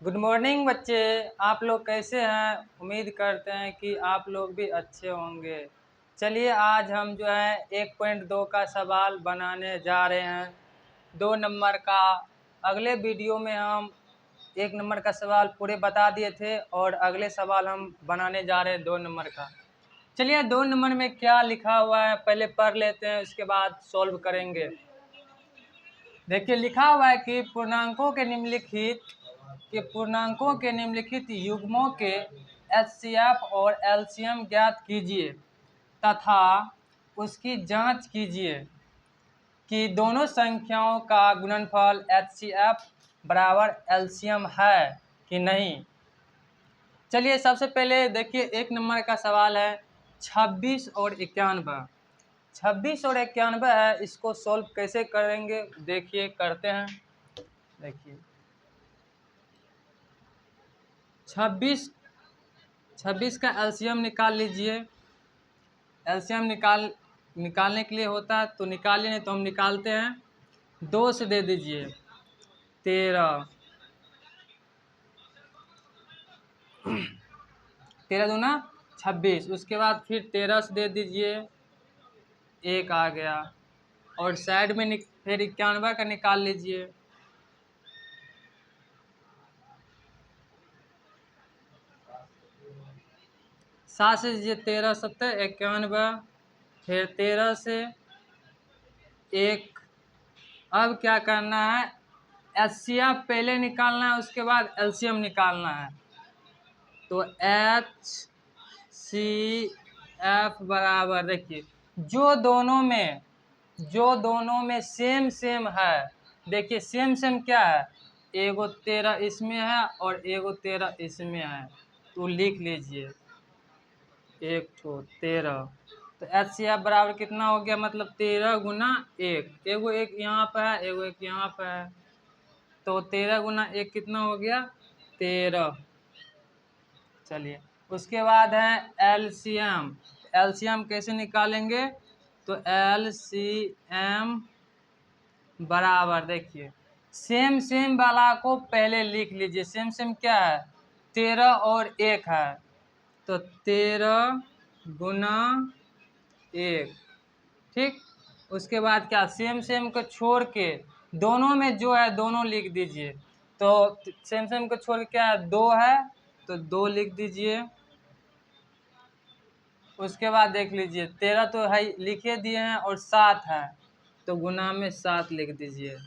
Good morning बच्चे। आप लोग कैसे हैं? उम्मीद करते हैं कि आप लोग भी अच्छे होंगे। चलिए आज हम जो है 1.2 का सवाल बनाने जा रहे हैं 2 नंबर का। अगले वीडियो में हम 1 नंबर का सवाल पूरे बता दिए थे और अगले सवाल हम बनाने जा रहे हैं 2 नंबर का। चलिए 2 नंबर में क्या लिखा हुआ है पहले पढ़ लेते हैं, उसके बाद सॉल्व करेंगे। देखिए लिखा हुआ है कि पूर्णांकों के निम्नलिखित युग्मों के एचसीएफ और एलसीएम ज्ञात कीजिए तथा उसकी जांच कीजिए कि दोनों संख्याओं का गुणनफल एचसीएफ बराबर एलसीएम है कि नहीं। चलिए सबसे पहले देखिए 1 नंबर का सवाल है 26 और 91। 26 और 91 है, इसको सॉल्व कैसे करेंगे देखिए करते हैं। देखिए 26 का एलसीएम निकाल लीजिए। एलसीएम निकालने के लिए होता है तो निकालिए, नहीं तो हम निकालते हैं। 2 से दे दीजिए 13, 13 दूना 26। उसके बाद फिर 13 से दे दीजिए, 1 आ गया। और साइड में फिर 91 का निकाल लीजिए। 7 से दीजिए 13 7 91, फिर 13 से 1। अब क्या करना है, एचसीएफ पहले निकालना है, उसके बाद एलसीएम निकालना है। तो एचसीएफ बराबर देखिए जो दोनों में सेम सेम है। देखिए सेम सेम क्या है, एगो 13 इसमें है और एगो 13 इसमें है, तो लिख लीजिए 1 ठो 13। तो एचसीएफ बराबर कितना हो गया, मतलब 13 गुना 1। एगो 1 यहाँ पे है, एगो 1 यहाँ पे है, तो 13 गुना 1 कितना हो गया 13। चलिए उसके बाद है एलसीएम। एलसीएम कैसे निकालेंगे, तो एलसीएम बराबर देखिए सेम सेम वाला को पहले लिख लीजिए। सेम सेम क्या है, 13 और 1 है, तो 13 गुना 1। ठीक, उसके बाद क्या, सेम सेम को छोड़ के दोनों में जो है दोनों लिख दीजिए। तो सेम सेम को छोड़ के क्या है, 2 है, तो 2 लिख दीजिए। उसके बाद देख लीजिए 13 तो है लिखे दिए हैं और 7 है, तो गुना में 7 लिख दीजिए।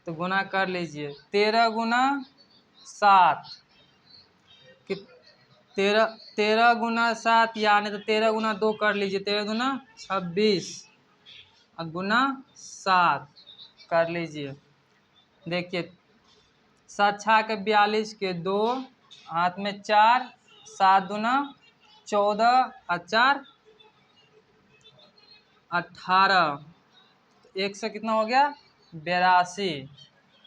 तो गुना कर लीजिए 13 गुना 7 कि 13 गुना 7, यानी तो 13 गुना 2 कर लीजिए, 13 गुना 26 और गुना 7 कर लीजिए। देखिए 7 छः के 42 के 2 हाथ में 4, 7 दुना 14 और 4 18, 1 से कितना हो गया 82।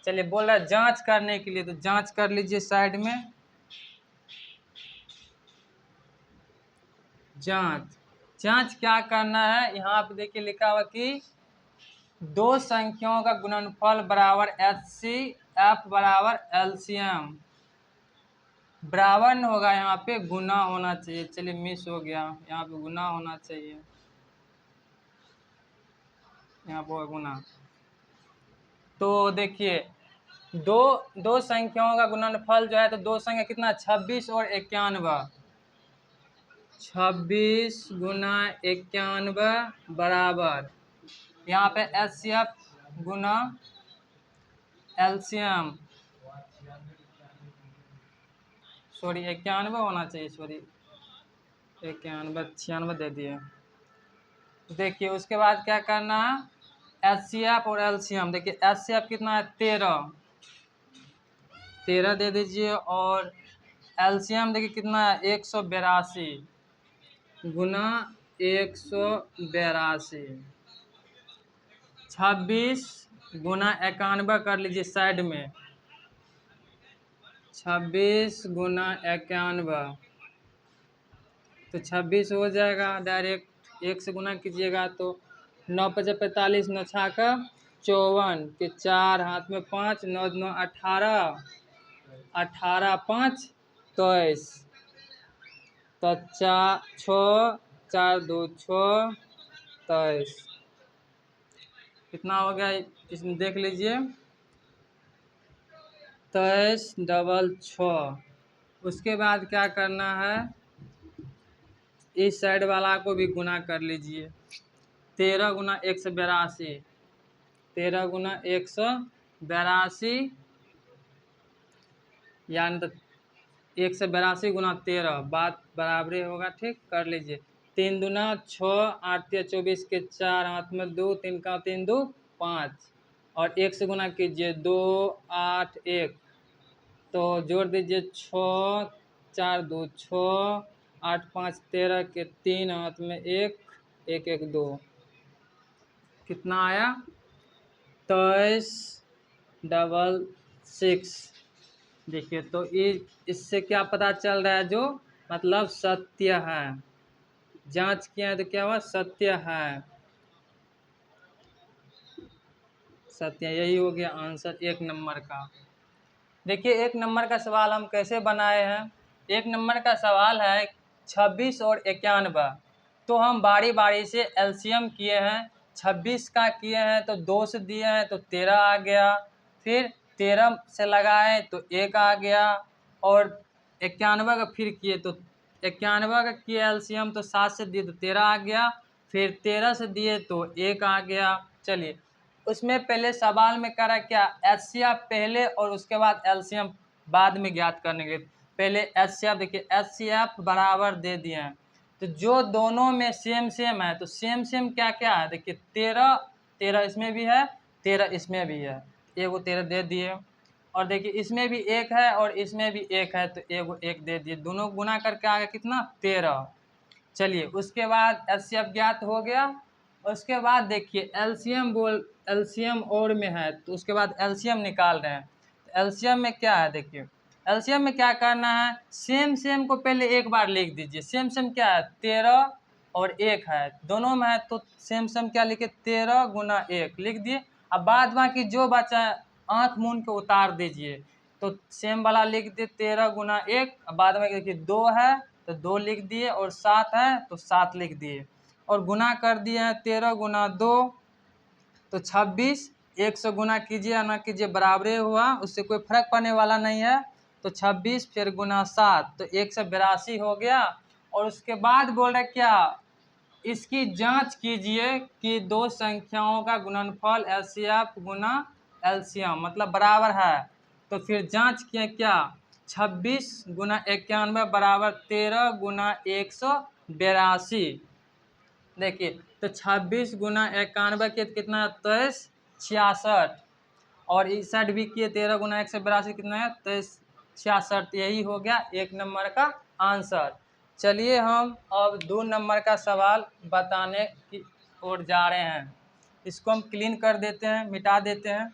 चलिए बोल रहा है जांच करने के लिए, तो जांच कर लीजिए साइड में। जांच क्या करना है, यहाँ पे देखिए लिखा हुआ कि दो संख्याओं का गुणनफल बराबर एचसीएफ बराबर एलसीएम। बराबर न होगा, यहाँ पे गुना होना चाहिए। चलिए मिस हो गया, यहाँ पे गुना होना चाहिए, यहाँ पर गुना। तो देखिए दो संख्याओं का गुणनफल जो है, तो दो संख्या कितना 26 और 91। 26 गुना 91 बराबर यहाँ पे एचसीएफ गुना एलसीएम, सॉरी 91 होना चाहिए, सॉरी 91 96 दे दिए। देखिए उसके बाद क्या करना है, एचसीएफ और एलसीएम। देखिए एचसीएफ कितना है 13 दे दीजिए, और एलसीएम देखिए कितना है 182 गुना 182। 26 गुना 91 कर लीजिए साइड में, 26 गुना 91, तो 26 हो जाएगा डायरेक्ट। 1 से गुना कीजिएगा तो 9 5 45, 9 6 54 के 4 हाथ में 5, 9 9 18 18 5 23, तो 4 4 2 6 23। कितना हो गया इसमें देख लीजिए, 23 डबल 6। उसके बाद क्या करना है, इस साइड वाला को भी गुना कर लीजिए। 13 गुना 182, 13 गुना 182, यानी तो 182 गुना 13, बात बराबरी होगा, ठीक कर लीजिए। 3 दूना 6, 8 या 24 के 4, हाथ में 2, 3 का 3 2 5, और 1 से गुना कीजिए 2 8 1, तो जोड़ दीजिए 6 4 2 6, 8 5 13 के 3, हाथ में 1 1 1 2, कितना आया 23 डबल 6। देखिए तो इससे क्या पता चल रहा है, जो मतलब सत्य है, जांच किया है तो क्या हुआ, सत्य है, सत्य। यही हो गया आंसर 1 नंबर का। देखिए 1 नंबर का सवाल हम कैसे बनाए हैं। 1 नंबर का सवाल है 26 और 91, तो हम बारी बारी से एलसीएम किए हैं। 26 का किए हैं तो 2 से दिए हैं तो 13 आ गया, फिर 13 से लगाए तो 1 आ गया, और 91 का फिर किए तो 91 का किए एलसीएम तो 7 से दिए तो 13 आ गया, फिर 13 से दिए तो 1 आ गया। चलिए उसमें पहले सवाल में करा क्या, एचसीएफ पहले और उसके बाद एलसीएम बाद में ज्ञात करने के लिए। पहले एचसीएफ, देखिए एचसीएफ बराबर दे दिए हैं, तो जो दोनों में सेम सेम है, तो सेम सेम क्या क्या है, देखिए 13 13 इसमें भी है, 13 इसमें भी है, एगो 13 दे दिए, और देखिए इसमें भी 1 है और इसमें भी 1 है, तो एगो 1 दे दिए, दोनों गुना करके आ गया कितना 13। चलिए उसके बाद एचसीएफ ज्ञात हो गया। उसके बाद देखिए एलसीएम और में है, तो उसके बाद एलसीएम निकाल रहे हैं। तो एलसीएम में क्या है, देखिए एलसीएम में क्या करना है, सेम सेम को पहले एक बार लिख दीजिए। सेम सेम क्या है, 13 और 1 है, दोनों में है, तो सेम सेम क्या लिखे 13 गुना 1 लिख दिए। अब बाद बाकी जो बचा है आँख मूंद के उतार दीजिए, तो सेम वाला लिख दिए 13 गुना 1, बाद में देखिए 2 है तो 2 लिख दिए, और 7 है तो 7 लिख दिए, और गुना कर दिए हैं 13 गुना 2 तो 26। 1 से गुना कीजिए या ना कीजिए बराबरे हुआ, उससे कोई फर्क पड़ने वाला नहीं है। तो 26 फिर गुना 7 तो 182 हो गया। और उसके बाद बोल रहे क्या, इसकी जांच कीजिए कि दो संख्याओं का गुणनफल एलसीएफ गुना एलसीएम मतलब बराबर है। तो फिर जांच किए क्या, 26 गुना 91 बराबर 13 गुना 182। देखिए तो 26 गुना 91 के कितना है 23 66, और इस साइड भी किए 13 गुना 182 कितना है 23 66। यही हो गया 1 नंबर का आंसर। चलिए हम अब 2 नंबर का सवाल बताने की ओर जा रहे हैं। इसको हम क्लीन कर देते हैं, मिटा देते हैं।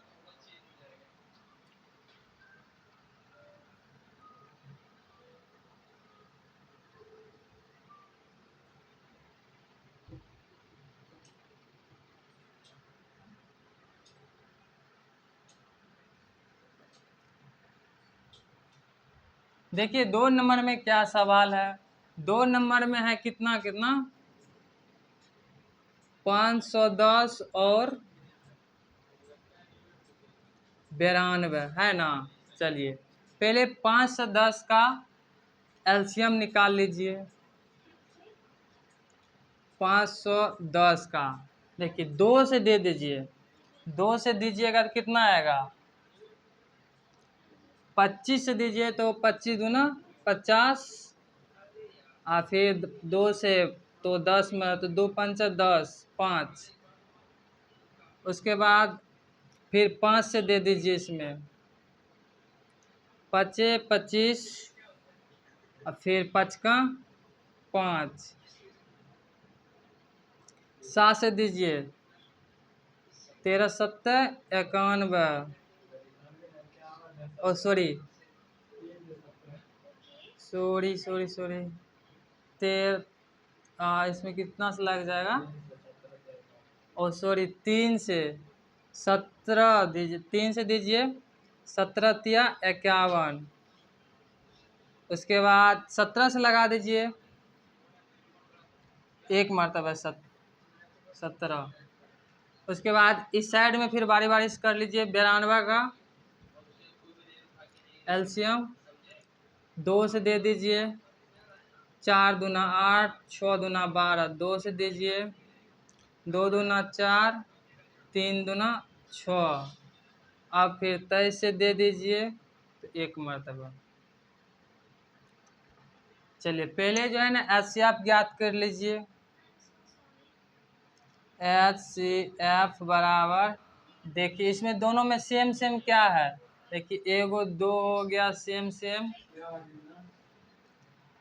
देखिए 2 नंबर में क्या सवाल है, 2 नंबर में है कितना कितना 510 और 92 है ना। चलिए पहले 5 से 10 का एलसीएम निकाल लीजिए। 510 का देखिए 2 से दे दीजिए, 2 से दीजिएगा तो कितना आएगा 25 से दीजिए तो 25 दूना 50, फिर 2 से तो 10 में तो 2 5 10 5, उसके बाद फिर 5 से दे दीजिए, इसमें 5 25, और फिर 5 का 5, 7 से दीजिए 13 7 91, ओ सॉरी सॉरी सॉरी सॉरी इसमें कितना से लग जाएगा, और सॉरी 3 से 17 दीजिए, 3 से दीजिए 17 तिया 51, उसके बाद 17 से लगा दीजिए, एक मरतबा 17। उसके बाद इस साइड में फिर बारी बारी से कर लीजिए 92 का एलसीएम, 2 से दे दीजिए, 4 दूना 8, 6 दूना 12, 2 से दीजिए, 2 दूना 4, 3 दूना 6। अब फिर 23 से दे दीजिए, तो एक मरतबा। चलिए पहले जो है ना एचसीएफ ज्ञात कर लीजिए। एचसीएफ बराबर, देखिए इसमें दोनों में सेम सेम क्या है, देखिए एगो 2 हो गया सेम सेम,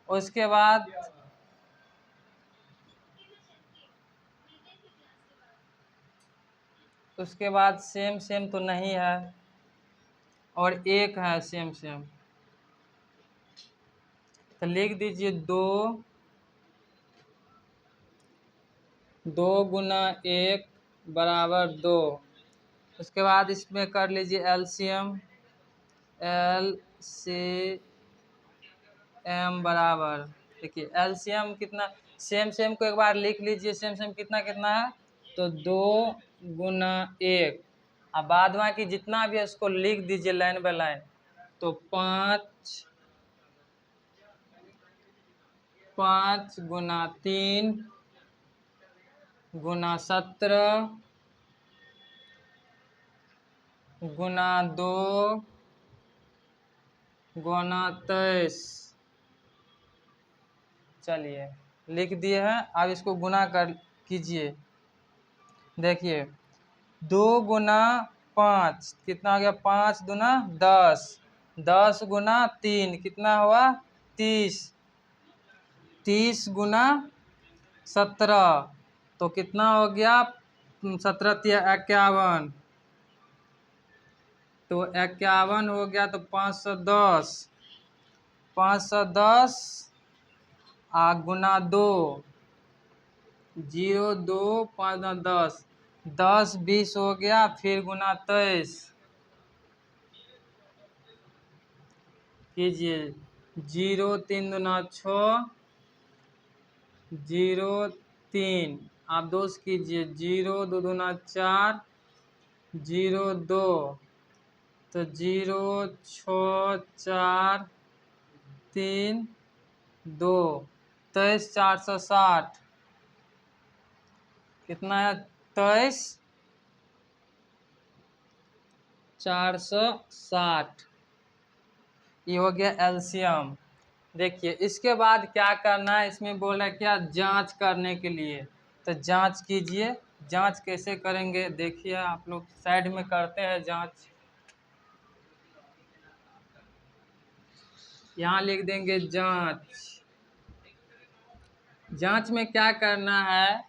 उसके बाद सेम सेम तो नहीं है, और एक है सेम सेम, तो लिख दीजिए 2 गुना 1 बराबर 2। उसके बाद इसमें कर लीजिए एलसीएम, एलसीएम बराबर, देखिए एलसीएम कितना, सेम सेम को एक बार लिख लीजिए, सेम सेम कितना कितना है, तो 2 गुना 1, अब बाद बाकी जितना भी है उसको लिख दीजिए लाइन बाय लाइन, तो 5 गुना 3 गुना 17 गुना 2 गुना 23। चलिए लिख दिए हैं, अब इसको गुना कर कीजिए। देखिए 2 गुना 5 कितना हो गया, 5 दूना 10, 10 गुना 3 कितना हुआ 30, 30 गुना 17 तो कितना हो गया 17 तिया 51, तो 51 हो गया, तो 510, 510 गुना 2, 0 2 5 10, 10 20 हो गया, फिर गुना 23 कीजिए, 0 3 दूना 6, 0 3, आप 2 कीजिए, 0 2 दूना 4, 0 2, तो 0 6 4 3 2, 23 460 कितना है, 23 460, ये हो गया एलसीएम। देखिए इसके बाद क्या करना है, इसमें बोला क्या, जांच करने के लिए, तो जांच कीजिए। जांच कैसे करेंगे देखिए, आप लोग साइड में करते हैं जांच, यहाँ लिख देंगे जांच। जांच में क्या करना है,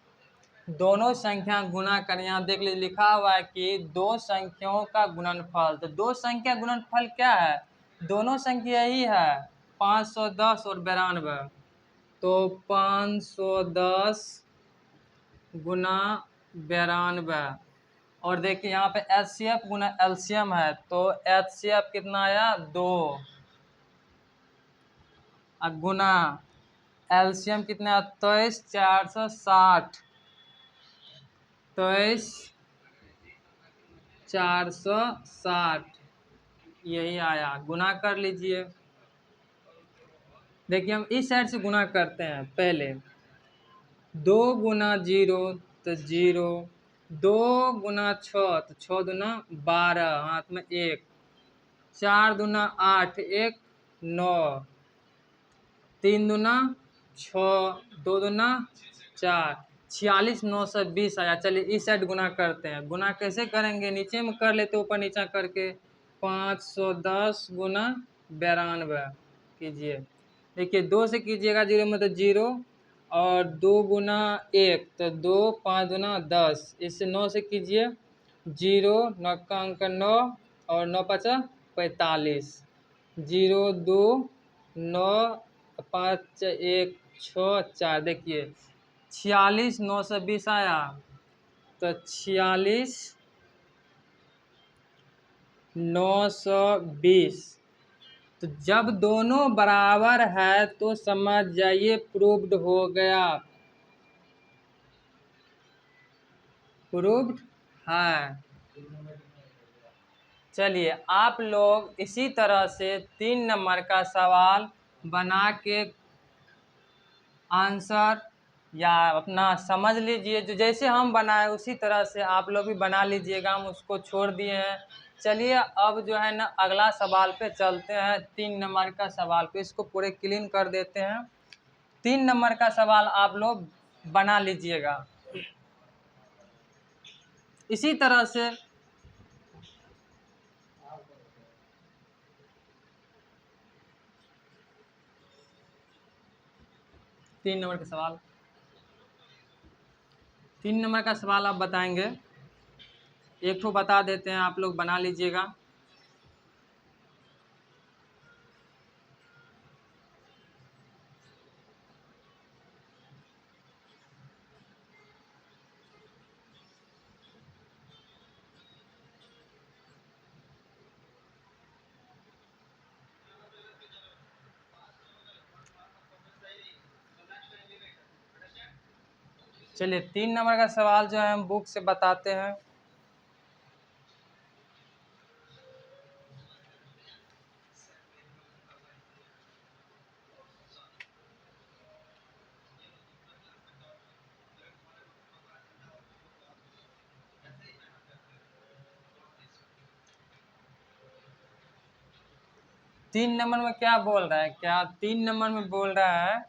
दोनों संख्या गुना कर, यहाँ देख लीजिए लिखा हुआ है कि दो संख्याओं का गुणनफल, तो दो संख्या गुणनफल क्या है, दोनों संख्या यही है 510 और 92, तो 510 गुना 92, और देखिए यहाँ पे एचसीएफ गुना एलसीएम है, तो एचसीएफ कितना आया 2, गुना एलसीएम कितना 23 460, 23 460 यही आया, गुना कर लीजिए। देखिए हम इस साइड से गुना करते हैं, पहले 2 गुना 0 तो 0, 2 गुना 6 तो 6 दूना 12, हाथ में 1, 4 दूना 8 1 9, 3 दूना 6, 2 दूना 4, 46 920 आया। चलिए इस साइड गुना करते हैं, गुना कैसे करेंगे, नीचे में कर लेते ऊपर नीचा करके, 510 गुना 92 कीजिए। देखिए 2 से कीजिएगा 0 में तो 0, और 2 गुना 1 तो 2, 5 गुना 10, इससे 9 से कीजिए, 0 9 का अंक 9, और 9 5 45, 0 2 9 5 1 6 4, देखिए 46 920 आया, तो 46 920। तो जब दोनों बराबर है तो समझ जाइए प्रूव्ड हो गया, प्रूव्ड है। चलिए आप लोग इसी तरह से 3 नंबर का सवाल बना के आंसर या अपना समझ लीजिए, जो जैसे हम बनाए उसी तरह से आप लोग भी बना लीजिएगा, हम उसको छोड़ दिए हैं। चलिए अब जो है ना अगला सवाल पे चलते हैं, 3 नंबर का सवाल पे, इसको पूरे क्लीन कर देते हैं। 3 नंबर का सवाल आप लोग बना लीजिएगा इसी तरह से। तीन नंबर का सवाल आप बताएंगे, एक तो बता देते हैं, आप लोग बना लीजिएगा। चलिए 3 नंबर का सवाल जो है हम बुक से बताते हैं। तीन नंबर में क्या बोल रहा है, क्या 3 नंबर में बोल रहा है,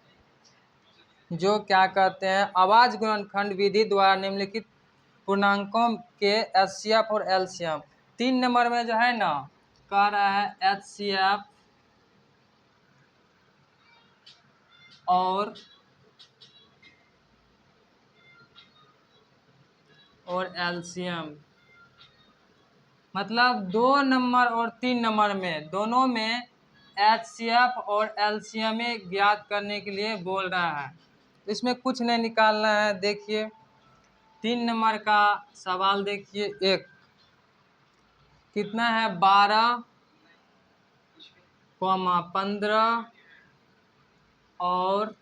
जो क्या कहते हैं, आवाज गुणनखंड विधि द्वारा निम्नलिखित पूर्णांकों के एचसीएफ और एलसीएम। 3 नंबर में जो है ना कह रहा है एचसीएफ और एलसीएम, मतलब 2 नंबर और 3 नंबर में दोनों में एचसीएफ और एलसीएम ज्ञात करने के लिए बोल रहा है। इसमें कुछ नहीं निकालना है। देखिए 3 नंबर का सवाल देखिए, एक कितना है 12, 15 और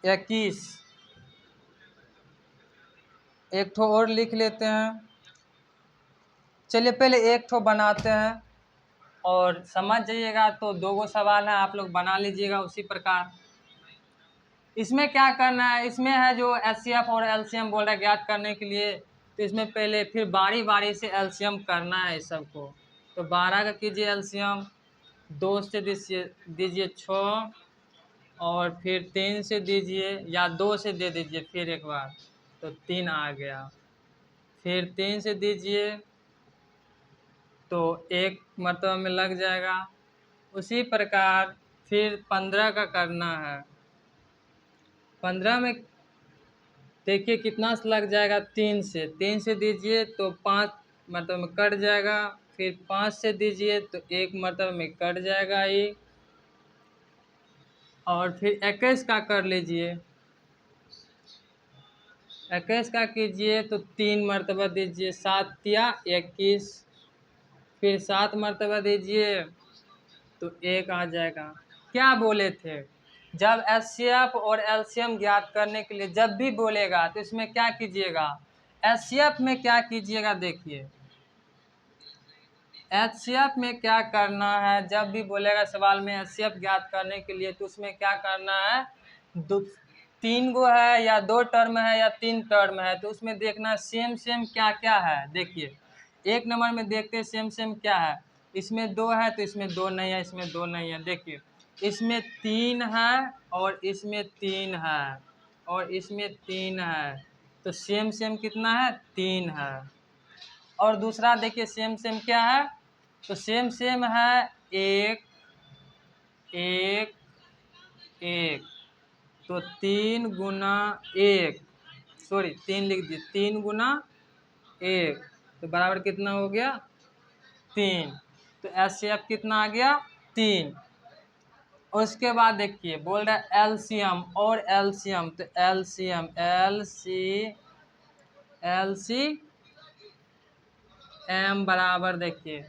21। एक ठो और लिख लेते हैं। चलिए पहले एक ठो बनाते हैं और समझ जाइएगा, तो 2 गो सवाल है, आप लोग बना लीजिएगा उसी प्रकार। इसमें क्या करना है, इसमें है जो एचसीएफ और एलसीएम बोल रहा है ज्ञात करने के लिए, तो इसमें पहले फिर बारी बारी से एलसीएम करना है इस सबको। तो 12 का कीजिए एलसीएम, 2 से दीजिए 6, और फिर 3 से दीजिए या 2 से दे दीजिए फिर एक बार, तो 3 आ गया। फिर 3 से दीजिए तो एक मरतबा में लग जाएगा। उसी प्रकार फिर 15 का करना है। 15 में देखिए कितना से लग जाएगा, 3 से दीजिए तो 5 मरतबा में कट जाएगा। फिर 5 से दीजिए तो एक मरतबा में कट जाएगा ही। और फिर 21 का कर लीजिए, 21 का कीजिए तो 3 मरतबा दीजिए, 7 या 21, फिर 7 मरतबा दीजिए तो 1 आ जाएगा। क्या बोले थे, जब एचसीएफ और एलसीएम ज्ञात करने के लिए जब भी बोलेगा तो इसमें क्या कीजिएगा, एचसीएफ में क्या कीजिएगा, देखिए एचसीएफ में क्या करना है, जब भी बोलेगा सवाल में एचसीएफ ज्ञात करने के लिए, तो उसमें क्या करना है, 3 गो है या 2 टर्म है या 3 टर्म है, तो उसमें देखना सेम सेम क्या क्या है। देखिए 1 नंबर में देखते हैं सेम सेम क्या है, इसमें 2 है तो इसमें 2 नहीं है, इसमें 2 नहीं है। देखिए इसमें 3 है और इसमें 3 है और इसमें 3 है, तो सेम सेम कितना है, 3 है। और दूसरा देखिए सेम सेम क्या है, तो सेम सेम है 1 1 1, तो 3 गुना 1, सॉरी 3 लिख दिए, 3 गुना 1 तो बराबर कितना हो गया, 3। तो एचसीएफ कितना आ गया, 3। उसके बाद देखिए बोल रहा है एलसीएम और एलसीएम, तो एलसीएम एल सी m बराबर देखिए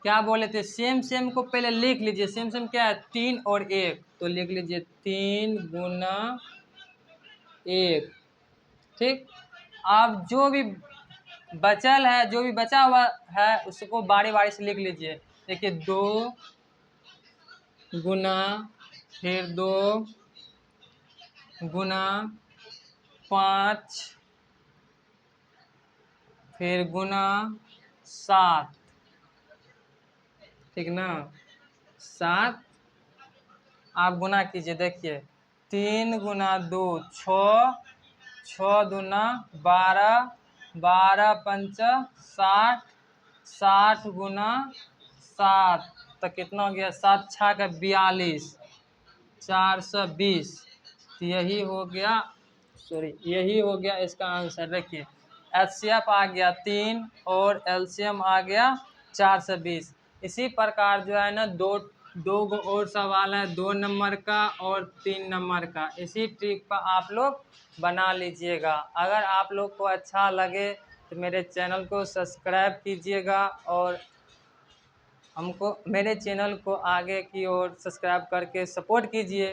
क्या बोले थे, सेम सेम को पहले लिख लीजिए। सेम सेम क्या है, 3 और 1, तो लिख लीजिए 3 गुना 1। ठीक, अब जो भी बचल है, जो भी बचा हुआ है उसको बारी बारी से लिख लीजिए। देखिए 2 गुना, फिर 2 गुना 5, फिर गुना 7, ठीक ना। 7 आप गुना कीजिए, देखिए 3 गुना 2 6, 6 दूना 12, 12 पंचा 60, 60 गुना 7 तो कितना हो गया, 7 छः का 42, 420। तो यही हो गया, सॉरी यही हो गया इसका आंसर। देखिए एचसीएफ आ गया 3 और एलसीएम आ गया 420। इसी प्रकार जो है ना दो और सवाल है, 2 नंबर का और 3 नंबर का। इसी ट्रिक पर आप लोग बना लीजिएगा। अगर आप लोग को अच्छा लगे तो मेरे चैनल को सब्सक्राइब कीजिएगा और हमको मेरे चैनल को आगे की ओर सब्सक्राइब करके सपोर्ट कीजिए।